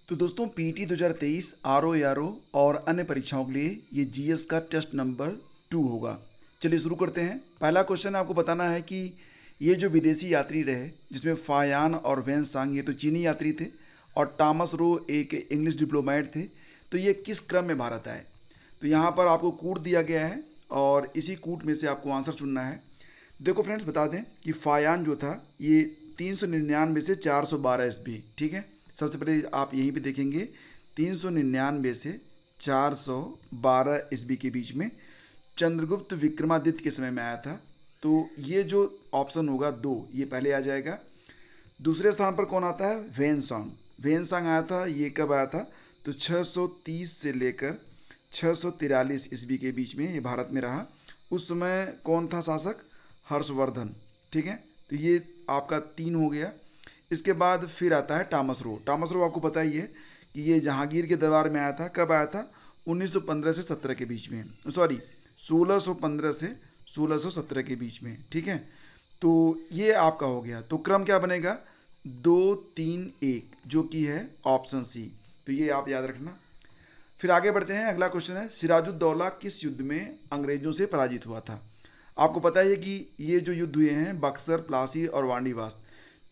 तो दोस्तों PT 2023 RO ARO और अन्य परीक्षाओं के लिए ये जीएस का टेस्ट नंबर 2 होगा। चलिए शुरू करते हैं। पहला क्वेश्चन आपको बताना है कि ये जो विदेशी यात्री रहे जिसमें फायान और वेन सांग ये तो चीनी यात्री थे और टॉमस रो एक इंग्लिश डिप्लोमेट थे, तो ये किस क्रम में भारत आए। तो यहाँ पर आपको कूट दिया गया है और इसी कूट में से आपको आंसर चुनना है। देखो फ्रेंड्स, बता दें कि फायान जो था ये 399 से 412 ईस्वी, ठीक है। सबसे पहले आप यहीं पे देखेंगे 399 से 412 ईस्वी के बीच में चंद्रगुप्त विक्रमादित्य के समय में आया था। तो ये जो ऑप्शन होगा 2 ये पहले आ जाएगा। दूसरे स्थान पर कौन आता है? वेनसांग। वेनसांग आया था, ये कब आया था? तो 630 से लेकर 643 ईस्वी के बीच में ये भारत में रहा। उस समय कौन था शासक? हर्षवर्धन, ठीक है। तो ये आपका 3 हो गया। इसके बाद फिर आता है टॉमस रो। टॉमस रो आपको पता ही है कि ये जहांगीर के दरबार में आया था। कब आया था? 1915 से 17 के बीच में, सॉरी 1615 से 1617 के बीच में, ठीक है। तो ये आपका हो गया। तो क्रम क्या बनेगा? 2 3 1 जो कि है ऑप्शन सी। तो ये आप याद रखना। फिर आगे बढ़ते हैं। अगला क्वेश्चन है, सिराजुद्दौला किस युद्ध में अंग्रेजों से पराजित हुआ था? आपको पता है कि ये जो युद्ध हुए हैं बक्सर, प्लासी और वांडीवास,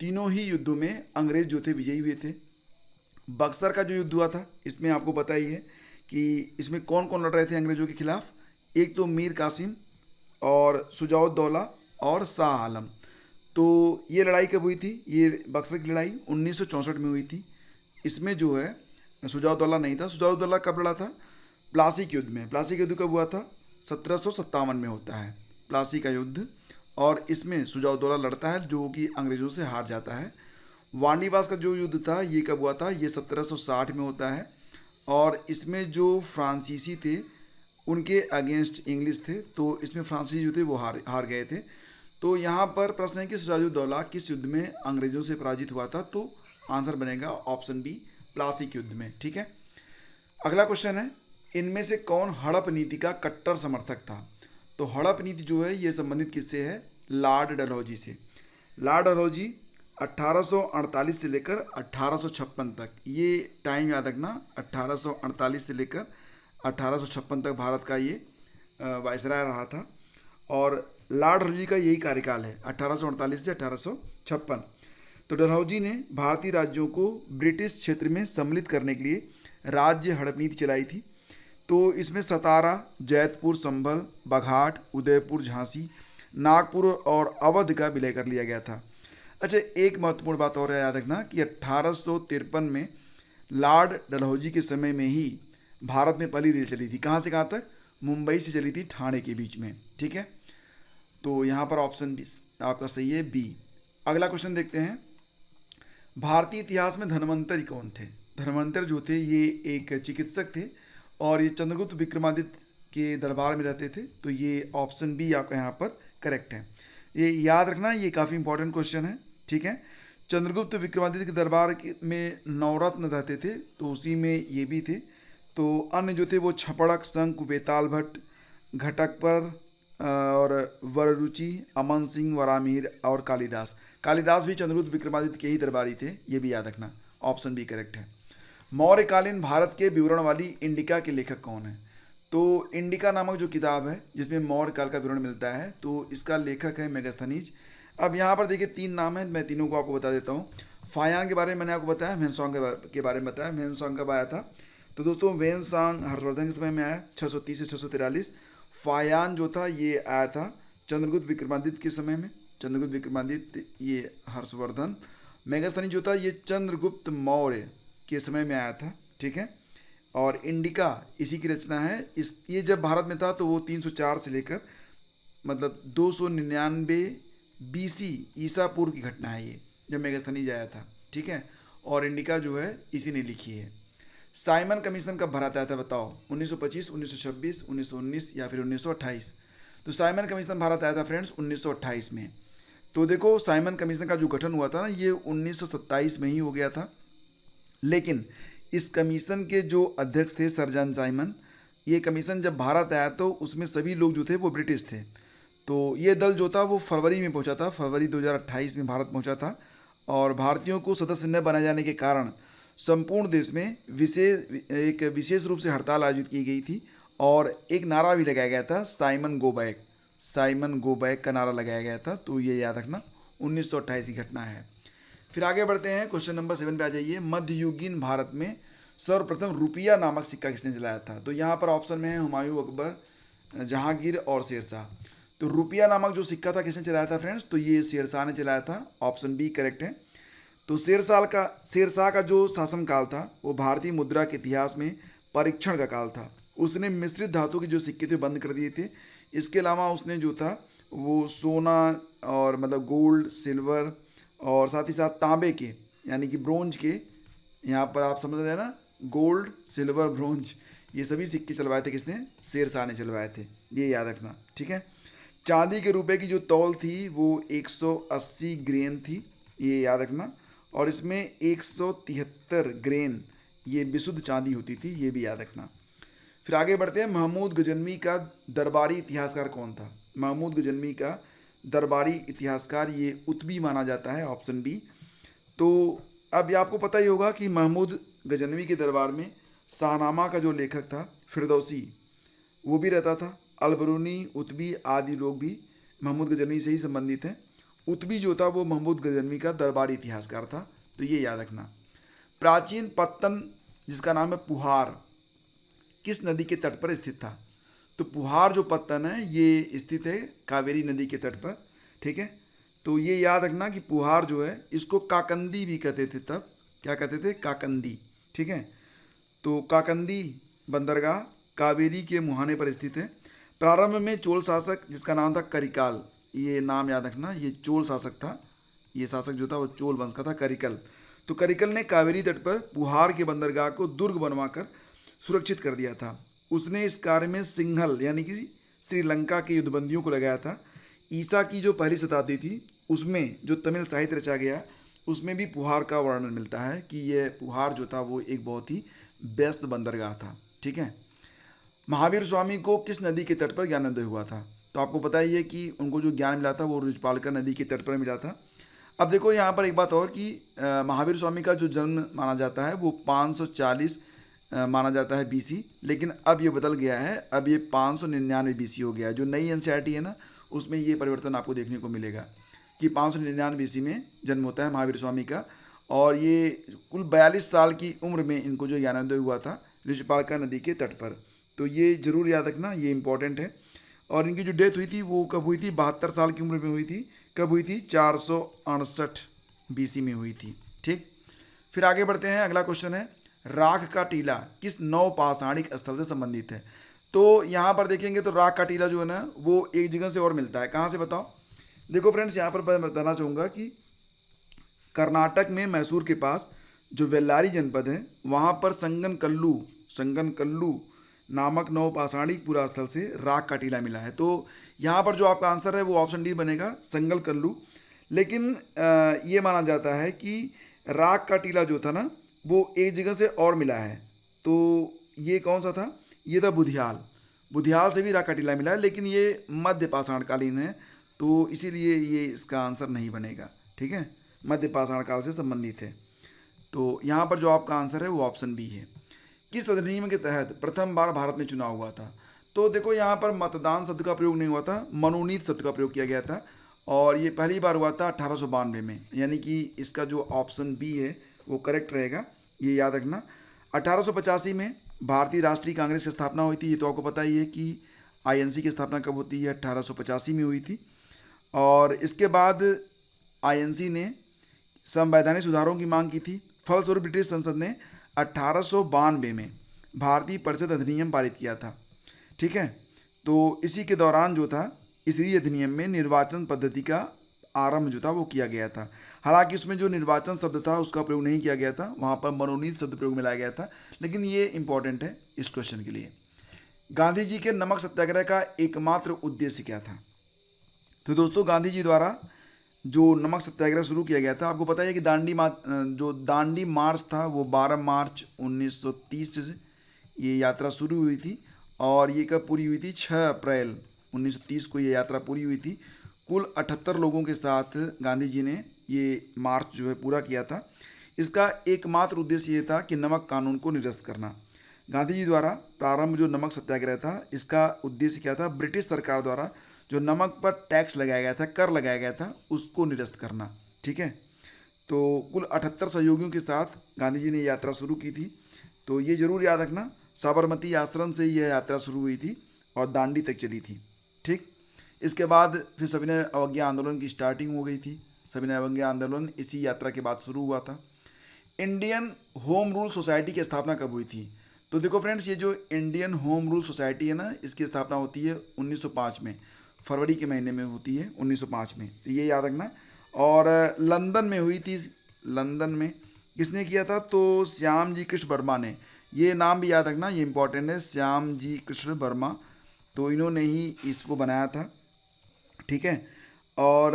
तीनों ही युद्धों में अंग्रेज जो थे विजयी हुए थे। बक्सर का जो युद्ध हुआ था इसमें आपको पता ही है कि इसमें कौन कौन लड़ रहे थे अंग्रेजों के खिलाफ। एक तो मीर कासिम और सुजाउद्दौला और शाह आलम। तो ये लड़ाई कब हुई थी? ये बक्सर की लड़ाई 1964 में हुई थी। इसमें जो है सुजाउद्दौला नहीं था। सुजाउद्दौला कब लड़ा था? प्लासी के युद्ध में। प्लासी का युद्ध कब हुआ था? 1757 में होता है प्लासी का युद्ध, और इसमें सुजाउद्दौला लड़ता है जो कि अंग्रेजों से हार जाता है। वांडीवास का जो युद्ध था ये कब हुआ था? ये 1760 में होता है, और इसमें जो फ्रांसीसी थे उनके अगेंस्ट इंग्लिश थे, तो इसमें फ्रांसीसी जो थे वो हार गए थे। तो यहाँ पर प्रश्न है कि सिराजुद्दौला किस युद्ध में अंग्रेजों से पराजित हुआ था? तो आंसर बनेगा ऑप्शन बी, प्लासी के युद्ध में, ठीक है। अगला क्वेश्चन है, इनमें से कौन हड़प नीति का कट्टर समर्थक था? तो हड़प नीति जो है ये संबंधित किससे है? लॉर्ड डलहौजी से। लॉर्ड डलहौजी 1848 से लेकर 1856 तक, ये टाइम याद रखना, 1848 से लेकर 1856 तक भारत का ये वायसराय रहा था। और लॉर्ड डलहौजी का यही कार्यकाल है 1848 से 1856। तो डलहौजी ने भारतीय राज्यों को ब्रिटिश क्षेत्र में सम्मिलित करने के लिए राज्य हड़प नीति चलाई थी। तो इसमें सतारा, जैतपुर, संभल, बघाट, उदयपुर, झांसी, नागपुर और अवध का विलय कर लिया गया था। अच्छा, एक महत्वपूर्ण बात और याद रखना कि 1853 में लॉर्ड डलहौजी के समय में ही भारत में पहली रेल चली थी। कहाँ से कहाँ तक? मुंबई से चली थी ठाणे के बीच में, ठीक है। तो यहाँ पर ऑप्शन बी आपका सही है, बी। अगला क्वेश्चन देखते हैं, भारतीय इतिहास में धन्वंतरी कौन थे? धन्वंतर जो थे ये एक चिकित्सक थे और ये चंद्रगुप्त विक्रमादित्य के दरबार में रहते थे। तो ये ऑप्शन बी आपका यहाँ पर करेक्ट है। ये याद रखना, ये काफ़ी इंपॉर्टेंट क्वेश्चन है, ठीक है। चंद्रगुप्त विक्रमादित्य के दरबार में नवरत्न रहते थे, तो उसी में ये भी थे। तो अन्य जो थे वो छपड़क, शंक, वेताल भट्ट, घटकपर और वररुचि, अमन सिंह, वरामिहिर और कालिदास। कालिदास भी चंद्रगुप्त विक्रमादित्य के ही दरबारी थे, ये भी याद रखना। ऑप्शन बी करेक्ट है। मौर्यकालीन भारत के विवरण वाली इंडिका के लेखक कौन है? तो इंडिका नामक जो किताब है जिसमें मौर्य काल का विवरण मिलता है, तो इसका लेखक है मेगास्थनीज। अब यहाँ पर देखिए 3 नाम है, मैं तीनों को आपको बता देता हूँ। फायान के बारे में मैंने आपको बताया, वेनसांग के बारे में बताया। वेनसांग कब आया था? तो दोस्तों वेनसांग हर्षवर्धन के समय में आया 630 से 643। फायान जो था ये आया था चंद्रगुप्त विक्रमादित्य के समय में। चंद्रगुप्त विक्रमादित्य ये हर्षवर्धन। मेगास्थनीज जो था ये चंद्रगुप्त मौर्य के समय में आया था, ठीक है। और इंडिका इसी की रचना है। ये जब भारत में था तो वो 304 से लेकर मतलब 299 बीसी ईसा पूर्व की घटना है ये, जब मेगास्थनीज आया था, ठीक है। और इंडिका जो है इसी ने लिखी है। साइमन कमीशन कब भारत आया था बताओ? 1925, 1926, 1919 या फिर 1928? तो साइमन कमीशन भारत आया था फ्रेंड्स 1928 में। तो देखो साइमन कमीशन का जो गठन हुआ था ना ये 1927 में ही हो गया था, लेकिन इस कमीशन के जो अध्यक्ष थे सर जॉन साइमन, ये कमीशन जब भारत आया तो उसमें सभी लोग जो थे वो ब्रिटिश थे। तो ये दल जो था वो फरवरी में पहुंचा था, फरवरी 2028 में भारत पहुंचा था। और भारतीयों को सदस्य न बनाए जाने के कारण संपूर्ण देश में एक विशेष रूप से हड़ताल आयोजित की गई थी और एक नारा भी लगाया गया था, साइमन गो बैक का नारा लगाया गया था। तो ये याद रखना, 1928 की घटना है। फिर आगे बढ़ते हैं, क्वेश्चन नंबर 7 पे आ जाइए। मध्ययुगीन भारत में सर्वप्रथम रुपया नामक सिक्का किसने चलाया था? तो यहाँ पर ऑप्शन में है हुमायूं, अकबर, जहांगीर और शेरशाह। तो रुपया नामक जो सिक्का था किसने चलाया था फ्रेंड्स? तो ये शेरशाह ने चलाया था, ऑप्शन बी करेक्ट है। तो शेरशाह का जो शासनकाल था वो भारतीय मुद्रा के इतिहास में परीक्षण का काल था। उसने मिश्रित धातु के जो सिक्के थे बंद कर दिए थे। इसके अलावा उसने जो था वो सोना और मतलब गोल्ड, सिल्वर और साथ ही साथ तांबे के यानी कि ब्रोंज के, यहाँ पर आप समझ रहे हैं ना, गोल्ड, सिल्वर, ब्रोंज, ये सभी सिक्के चलवाए थे किसने? शेरशाह ने चलवाए थे, ये याद रखना, ठीक है। चांदी के रुपए की जो तौल थी वो 180 ग्रेन थी, ये याद रखना। और इसमें 173 ग्रेन ये विशुद्ध चांदी होती थी, ये भी याद रखना। फिर आगे बढ़ते हैं, महमूद गजनवी का दरबारी इतिहासकार कौन था? महमूद गजनवी का दरबारी इतिहासकार ये उत्बी माना जाता है, ऑप्शन बी। तो अब ये आपको पता ही होगा कि महमूद गजनवी के दरबार में शाहनामा का जो लेखक था फिरदौसी, वो भी रहता था। अलबरूनी, उत्बी आदि लोग भी महमूद गजनवी से ही संबंधित हैं। उत्बी जो था वो महमूद गजनवी का दरबारी इतिहासकार था, तो ये याद रखना। प्राचीन पत्तन जिसका नाम है पुहार, किस नदी के तट पर स्थित था? तो पुहार जो पत्तन है ये स्थित है कावेरी नदी के तट पर, ठीक है। तो ये याद रखना कि पुहार जो है इसको काकंदी भी कहते थे, तब क्या कहते थे? काकंदी, ठीक है। तो काकंदी बंदरगाह कावेरी के मुहाने पर स्थित है। प्रारंभ में चोल शासक जिसका नाम था करिकाल, ये नाम याद रखना, ये चोल शासक था, ये शासक जो था वो चोल वंश का था, करिकल। तो करिकल ने कावेरी तट पर पुहार के बंदरगाह को दुर्ग बनवाकर सुरक्षित कर दिया था। उसने इस कार्य में सिंघल यानी कि श्रीलंका के युद्धबंदियों को लगाया था। ईसा की जो पहली शताब्दी थी उसमें जो तमिल साहित्य रचा गया उसमें भी पुहार का वर्णन मिलता है कि यह पुहार जो था वो एक बहुत ही व्यस्त बंदरगाह था, ठीक है। महावीर स्वामी को किस नदी के तट पर ज्ञानोदय हुआ था? तो आपको पता ही है कि उनको जो ज्ञान मिला था वो रुजपालका नदी के तट पर मिला था। अब देखो यहाँ पर एक बात और कि महावीर स्वामी का जो जन्म माना जाता है वो 540 माना जाता है बीसी, लेकिन अब ये बदल गया है, अब ये 599 बीसी हो गया है। जो नई एनसीईआरटी है ना उसमें ये परिवर्तन आपको देखने को मिलेगा कि 599 बीसी में जन्म होता है महावीर स्वामी का, और ये कुल 42 साल की उम्र में इनको जो ज्ञानोदय हुआ था ऋषिपालका नदी के तट पर। तो ये जरूर याद रखना, ये इंपॉर्टेंट है। और इनकी जो डेथ हुई थी वो कब हुई थी? 72 साल की उम्र में हुई थी। कब हुई थी? 468 बीसी में हुई थी, ठीक। फिर आगे बढ़ते हैं, अगला क्वेश्चन है, राख का टीला किस नौपाषाणिक स्थल से संबंधित है? तो यहाँ पर देखेंगे तो राख का टीला जो है ना वो एक जगह से और मिलता है, कहाँ से बताओ? देखो फ्रेंड्स, यहाँ पर मैं बताना चाहूँगा कि कर्नाटक में मैसूर के पास जो वेल्लारी जनपद है वहाँ पर संगनकल्लू नामक नवपाषाणिक पुरा स्थल से राख का टीला मिला है। तो यहाँ पर जो आपका आंसर है वो ऑप्शन डी बनेगा, संगलकल्लू। लेकिन ये माना जाता है कि राख का टीला जो था ना वो एक जगह से और मिला है। तो ये कौन सा था? ये था बुधियाल से भी राख का टीला मिला है, लेकिन ये मध्य पाषाण कालीन है, तो इसीलिए ये इसका आंसर नहीं बनेगा, ठीक है। मध्य पाषाण काल से संबंधित है। तो यहाँ पर जो आपका आंसर है वो ऑप्शन बी है। किस अधिनियम के तहत प्रथम बार भारत में चुनाव हुआ था? तो देखो यहाँ पर मतदान शब्द का प्रयोग नहीं हुआ था, मनोनीत शब्द का प्रयोग किया गया था, और ये पहली बार हुआ था 1892 में, यानी कि इसका जो ऑप्शन बी है वो करेक्ट रहेगा, ये याद रखना। 1885 में भारतीय राष्ट्रीय कांग्रेस की स्थापना हुई थी। ये तो आपको पता ही है कि आईएनसी की स्थापना कब होती है? 1885 में हुई थी। और इसके बाद आईएनसी ने संवैधानिक सुधारों की मांग की थी। फलस्वरूप ब्रिटिश संसद ने 1892 में भारतीय परिषद अधिनियम पारित किया था, ठीक है। तो इसी के दौरान जो था इसी अधिनियम में निर्वाचन पद्धति का आरंभ जो था वो किया गया था। हालांकि उसमें जो निर्वाचन शब्द था उसका प्रयोग नहीं किया गया था, वहाँ पर मनोनीत शब्द प्रयोग मिलाया गया था, लेकिन ये इंपॉर्टेंट है इस क्वेश्चन के लिए। गांधी जी के नमक सत्याग्रह का एकमात्र उद्देश्य क्या था? तो दोस्तों, गांधी जी द्वारा जो नमक सत्याग्रह शुरू किया गया था, आपको पता है कि दांडी मार्च था वो 12 मार्च 1930 से ये यात्रा शुरू हुई थी, और ये कब पूरी हुई थी? 6 अप्रैल 1930 को ये यात्रा पूरी हुई थी। कुल 78 लोगों के साथ गांधी जी ने ये मार्च जो है पूरा किया था। इसका एकमात्र उद्देश्य ये था कि नमक कानून को निरस्त करना। गांधी जी द्वारा प्रारंभ जो नमक सत्याग्रह था, इसका उद्देश्य क्या था? ब्रिटिश सरकार द्वारा जो नमक पर टैक्स लगाया गया था, कर लगाया गया था, उसको निरस्त करना। ठीक है, तो कुल 78 सहयोगियों के साथ गांधी जी ने यात्रा शुरू की थी। तो ये जरूर याद रखना, साबरमती आश्रम से यह यात्रा शुरू हुई थी और दांडी तक चली थी। ठीक, इसके बाद फिर सविनय अवज्ञा आंदोलन की स्टार्टिंग हो गई थी। सविनय अवज्ञा आंदोलन इसी यात्रा के बाद शुरू हुआ था। इंडियन होम रूल सोसाइटी की स्थापना कब हुई थी? तो देखो फ्रेंड्स, ये जो इंडियन होम रूल सोसाइटी है ना, इसकी स्थापना होती है 1905 में, फरवरी के महीने में होती है 1905 में, तो ये याद रखना। और लंदन में हुई थी। लंदन में किसने किया था? तो श्याम जी कृष्ण वर्मा ने। ये नाम भी याद रखना, ये इंपॉर्टेंट है, श्याम जी कृष्ण वर्मा। तो इन्होंने ही इसको बनाया था। ठीक है, और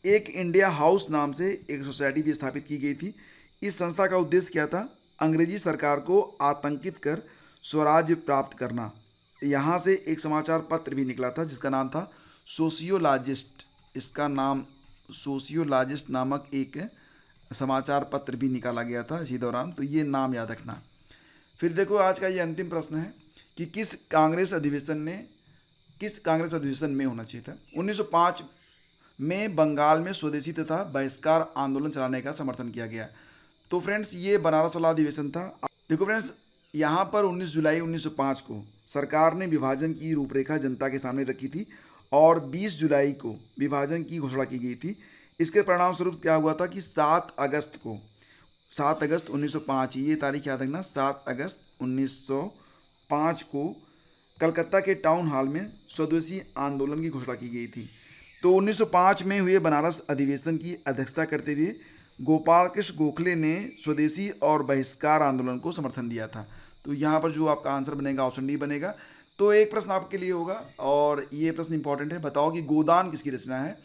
एक इंडिया हाउस नाम से एक सोसाइटी भी स्थापित की गई थी। इस संस्था का उद्देश्य क्या था? अंग्रेजी सरकार को आतंकित कर स्वराज्य प्राप्त करना। यहाँ से एक समाचार पत्र भी निकला था जिसका नाम था सोशियोलॉजिस्ट। इसका नाम सोशियोलॉजिस्ट नामक एक समाचार पत्र भी निकाला गया था इसी दौरान, तो ये नाम याद रखना। फिर देखो, आज का ये अंतिम प्रश्न है कि किस कांग्रेस अधिवेशन में होना चाहिए था? 1905 में बंगाल में स्वदेशी तथा बहिष्कार आंदोलन चलाने का समर्थन किया गया। तो फ्रेंड्स, ये बनारस वाला अधिवेशन था। देखो फ्रेंड्स, यहाँ पर 19 जुलाई 1905 को सरकार ने विभाजन की रूपरेखा जनता के सामने रखी थी और 20 जुलाई को विभाजन की घोषणा की गई थी। इसके परिणाम स्वरूप क्या हुआ था कि 7 अगस्त 1905, ये तारीख याद रखना, 7 अगस्त 1905 को कलकत्ता के टाउन हॉल में स्वदेशी आंदोलन की घोषणा की गई थी। तो 1905 में हुए बनारस अधिवेशन की अध्यक्षता करते हुए गोपाल कृष्ण गोखले ने स्वदेशी और बहिष्कार आंदोलन को समर्थन दिया था। तो यहाँ पर जो आपका आंसर बनेगा ऑप्शन डी बनेगा। तो एक प्रश्न आपके लिए होगा और ये प्रश्न इंपॉर्टेंट है, बताओ कि गोदान किसकी रचना है?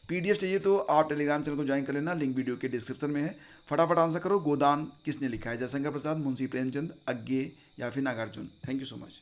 पीडीएफ चाहिए तो आप टेलीग्राम चैनल को ज्वाइन कर लेना, लिंक वीडियो के डिस्क्रिप्शन में है। फटाफट आंसर करो, गोदान किसने लिखा है? जयशंकर प्रसाद, मुंशी प्रेमचंद, अज्ञे या फिर Nagarjun? Thank you so much.